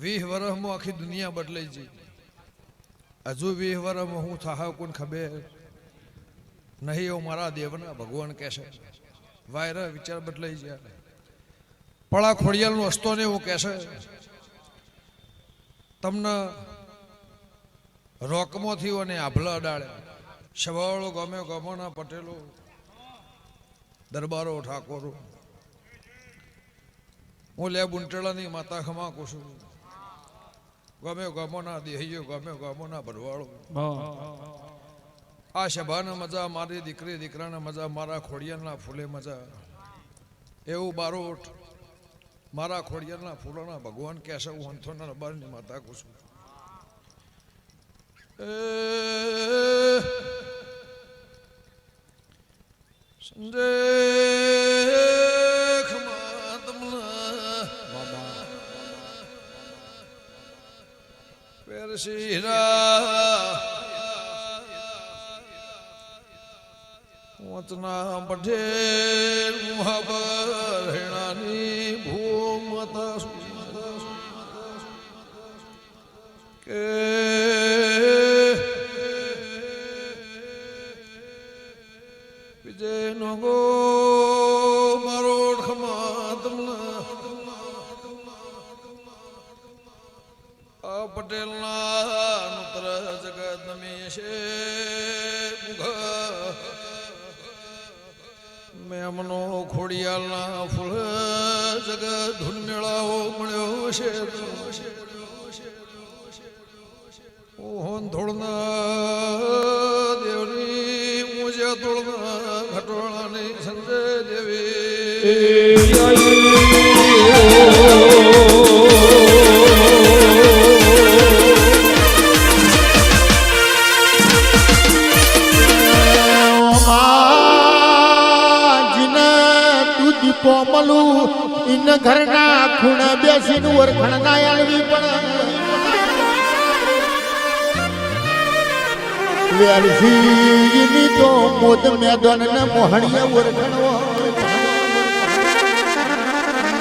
20 વર્ષમાં આખી દુનિયા બદલાઈ ગઈ. હજુ 20 વર્ષમાં હું થાહ કોણ ખબર નહીં એવું મારા દેવના ભગવાન કહેશે. વાયરા વિચાર બદલાઈ જાય. પળા ખોડિયાલનો હસ્તો ને એવું કહેશે તમને રોકમાંથી અને આભલા અડાડે. સવાળો ગમે ગમોના પટેલો દરબારો ઠાકોરો હું લે બુંટેલાની માતા ખમા કુશું ગમે ગમોના દેહીઓ ગમે ગમોના ભરવાળો. આ સભાના મજા મારી દીકરી દીકરાના મજા મારા ખોડિયારના ફૂલે મજા એવું બારોટ મારા ખોડિયારના ફૂલોના ભગવાન કહેશે. હું અંથોના રબારની માતા કુશું સંજય વચના પટેલ મુહાબર હેણાની ભૂમતા કે વિજય નો ગો મારો ખમા તમને પટેલના નુત્ર જગત નમી છે મેમનો ખોડિયાલના ફૂલ જગત ધૂન મેળાવો મળ્યો છે. ઓહન ધોળના દેવની મુજે ધોળના ઘટોળાની સંજય દેવી કોમલું ઇન ઘરના ખૂણા બેસીને ઓરખણ ના આલવી પણ વેલસીની તો મોદ મેદાન ને મોહણીએ ઓરખણ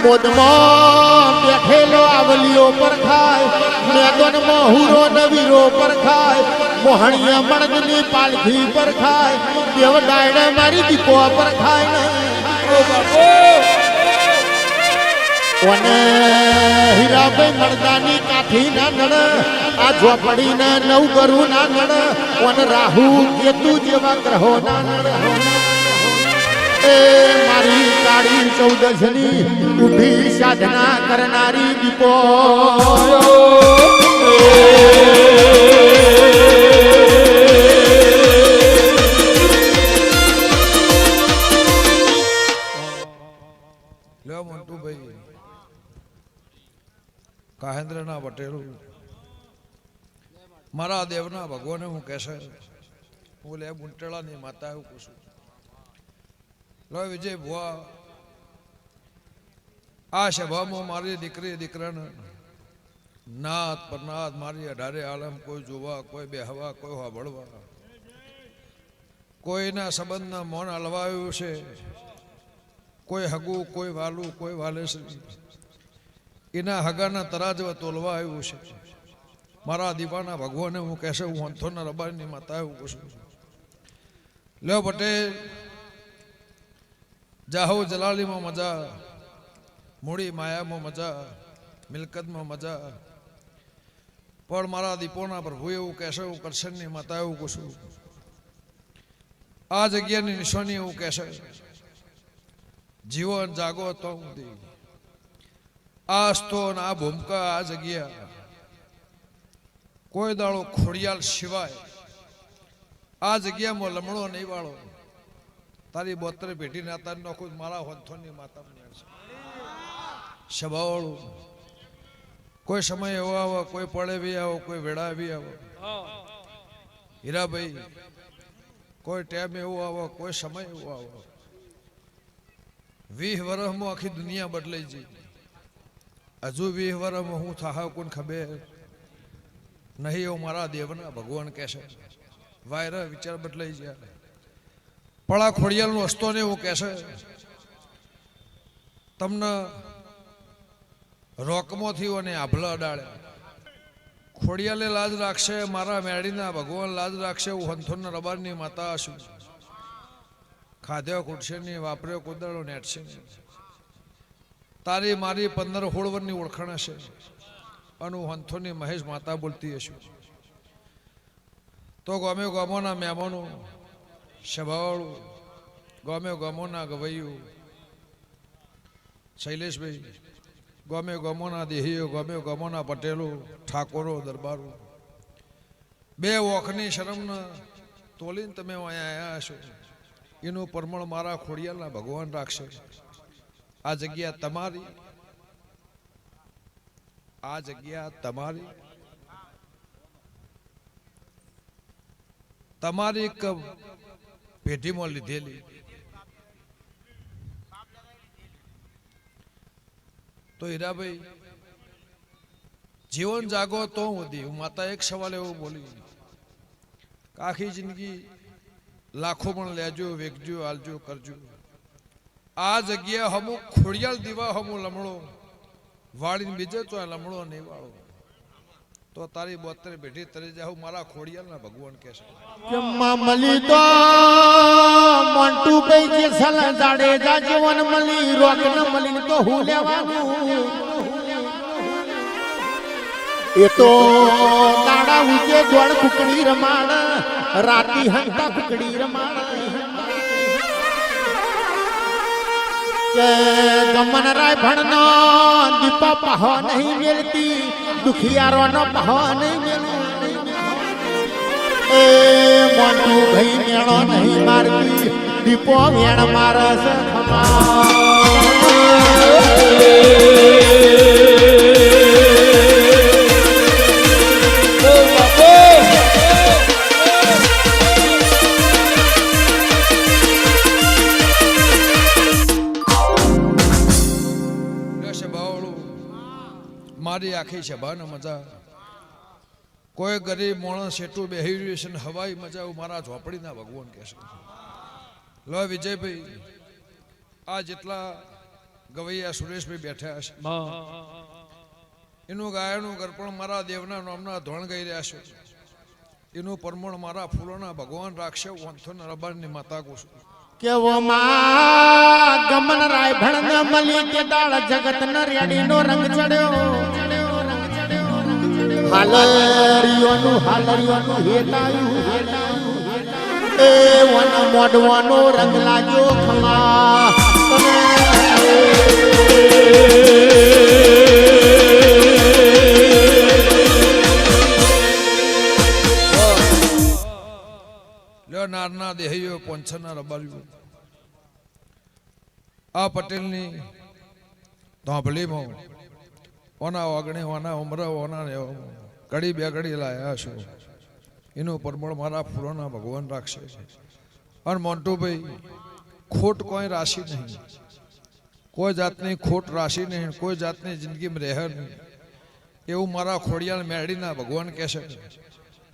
મોદમાં બેઠેલો આવલીઓ પર ખાય મેદાનમાં હુરો નવીરો પર ખાય મોહણીયા મણદની પાલખી પર ખાય દેવ ડાયડા મારી દીકો પર ખાય ને કોને હીરાભાઈ મરદાની કાઠી ના નડ આ ઝોપડી ના નવ ગરું ના નડ કોને રાહુ કેતુ જેવા ગ્રહો ના નડ એ મારી કાળી ચૌદશની ઊભી સાધના કરનારી દીપો કાહેન્દ્રના પટેલ મારા દેવના ભગવાને હું કહેશે. હું લે બુંટેલાની માતા એવું પૂછું લો વિજય ભુવા આ સભામાં મારી દીકરી દીકરાને નાત પરનાત મારી 18 આલમ કોઈ જોવા કોઈ બેહવા કોઈ સાંભળવા કોઈના સંબંધના મૌન હલવાયું છે. કોઈ હગું કોઈ વાલું કોઈ વાલેશ્રી એના હગાના તરાજવા તોલવા આવ્યું છે. મારા દીવાના ભગવાને હું કહેશે. હું અંથોના રબારની માતા એવું પૂછું લ્યો પટેલ જાહો જલાલીમાં મજા મૂડી માયામાં મજા મિલકતમાં મજા પણ મારા દીપોના પ્રભુ એવું કહેશે. હું કરશનની માતા એવું પૂછું આ જગ્યાની નિશાની એવું કહેશે. જીવન જાગો તો આ સ્તો આ ભૂમકા આ જગ્યા કોઈ દાડો ખોડિયાલ સિવાય આ જગ્યામાં લમણો નહીં વાળો. તારી 72 પેઢી નાતા નોખું મારા હોંથોની માતા સભાવાળું કોઈ સમય એવો આવો કોઈ પડે બી આવો કોઈ વેળા બી આવો હીરાભાઈ કોઈ ટાઈમ એવો આવો કોઈ સમય એવો આવો. 20 વર્ષમાં આખી દુનિયા બદલાઈ ગઈ. હજુ 20 વર્ષમાં હું થાહ કોણ ખબર નહીં એવું મારા દેવના ભગવાન કહેશે. વાયરા વિચાર બદલાઈ જાય. પળા ખોડિયાલનો હસ્તો ને એવું કહેશે તમને રોકમોથી અને આભલા અડાડે ખોડિયાલે લાજ રાખશે મારા મેળીના ભગવાન લાજ રાખશે હું હંથોના રબારની માતા છું ખાધ્યો ખૂટશે નહીં વાપર્યો કુદરડો નેટશે નહીં તારી મારી 15-16 વર્ષની ઓળખાણ હશે અને હું હંથોની મહેશ માતા બોલતી હશું તો ગમે ગમોના મહેમાનો સભાવાળું ગમે ગમોના ગવૈયું શૈલેષભાઈ ગમે ગમોના દેહીઓ ગમે ગમોના પટેલો ઠાકોરો દરબારો બે વોખની શરમના તોલીને તમે અહીંયા આવ્યા હશો એનું પરમણ મારા ખોડિયાલના ભગવાન રાખશે આ જગ્યા તમારી આ જગ્યા તમારી તમારી એક પેઢીમાં લીધેલી તો હીરાભાઈ જીવન જાગો તો વધી હું માતા એક સવાલ એવો બોલી આખી જિંદગી લાખો પણ લેજો વેચજો આલજો કરજો આ જગ્યા હમું ખોડિયાલ દીવા હમું લમણો વાળીને બીજે તો લમણો નહીં વાળો તો તારી 72 પેઢી તરી જાઉં મારા ખોડિયાલના ભગવાન કહેશે કે મલી તો મોન્ટુ ભાઈ જે સલ જાડેજા જીવન મલી રોક ન મલી તો હું લેવાનું એ તો દાડા ઉજે દોડ કુકડી રમાડ રાતી હંતા કુકડી રમાડ કે ગમન રાય ભણનો દીપા પહો નહીં મેલતી દુખિયારો નો પહો નહીં મેલું એ મોન્ટુ ભાઈ મેળો નહીં મારતી દીપો વેણ મારસ મારી આખી સભાને મજા કોઈ ગરીબ માણસ એટલું બેહી રહ્યું છે ને હવાઈ મજા મારા ઝોપડીના ભગવાન કહેશે લો વિજયભાઈ આ જેટલા ગવૈયા સુરેશભાઈ બેઠા છે એનું ગાયનું ગરપણ મારા દેવના નામના ધોણ ગઈ રહ્યા છે એનું પરમણ મારા ફૂલોના ભગવાન રાખશે વંથોના રબારની માતા કુશું કેવો માં ગમન રાય ભણ ન મલી કે દાળ જગત ન રેડી નો રંગ ચડ્યો હાલરિયોનું હેતાયું એ વન મોડવાનો રંગ લાગ્યો ખમા નારના દેહીઓ પોંછના રબારીઓ આ પટેલની ધોંભલીમાં ઓના વાગણે ઓના ઉમરા ઓના ઘડી બે ઘડી લાયા છો એનું પરમણ મારા ફૂલોના ભગવાન રાખશે અને મોન્ટુભાઈ ખોટ કોઈ રાશિ નહીં કોઈ જાતની ખોટ રાશિ નહીં કોઈ જાતની જિંદગીમાં રહે નહીં એવું મારા ખોડિયાલ મેળીના ભગવાન કહેશે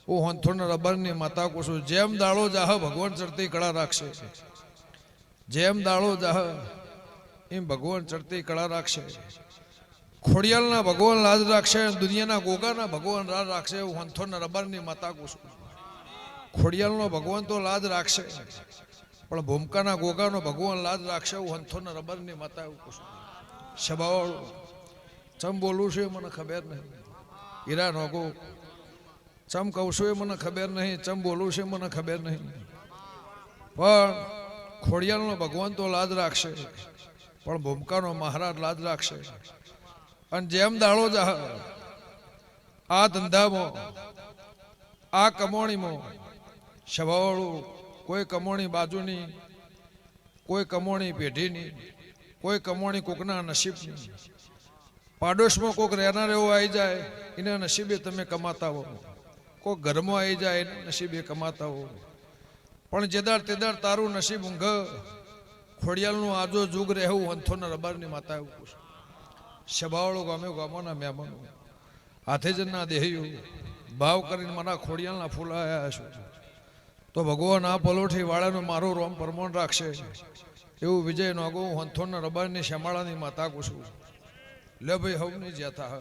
હું હંથોના રબરની માતા કુશું જેમ દાળો જાહ ભગવાન ચડતી કળા રાખશે જેમ દાળો જાહ એમ ભગવાન ચડતી કળા રાખશે ખોડિયાલના ભગવાન લાજ રાખશે દુનિયાના ગોગાના ભગવાન રાજ રાખશે હું હંથોના રબરની માતા કુશું ખોડિયાલનો ભગવાન તો લાજ રાખશે પણ ભૂમકાના ગોગાનો ભગવાન લાજ રાખશે હું હંથોના રબરની માતા કુશું સભાવાળું ચમ બોલું છું એ મને ખબર નહીં હીરા નોગો ચમ કહું છું એ મને ખબર નહીં ચમ બોલું છે મને ખબર નહીં પણ ખોડિયાલનો ભગવાન તો લાજ રાખશે પણ ભૂમકાનો મહારાજ લાજ રાખશે અને જેમ દાળો જાહ આ ધંધામાં આ કમોણીમાં સભાવાળું કોઈ કમોણી બાજુની કોઈ કમોણી પેઢીની કોઈ કમોણી કોકના નસીબની પાડોશમાં કોક રહેનાર એવો આવી જાય એના નસીબે તમે કમાતા હો કોઈ ઘરમાં આવી જાય એના નસીબે કમાતા હો પણ જેદાર તેદાર તારું નસીબ ઊંઘ ખોડિયાલનું આજો જુગ રહેવું વંથોના રબારની માતા એવું સભાવાળો ગામે ગામોના મહેમાનો હાથેજનના દેહીઓ ભાવ કરીને મારા ખોડિયાલના ફૂલ આવ્યા છું તો ભગવાન આ પલોઠી વાળાનો મારો રોમ પરમણ રાખશે એવું વિજય નોગો વંથોના રબારની શ્યામાળાની માતા કુશું લે ભાઈ હવની જ્યાં થા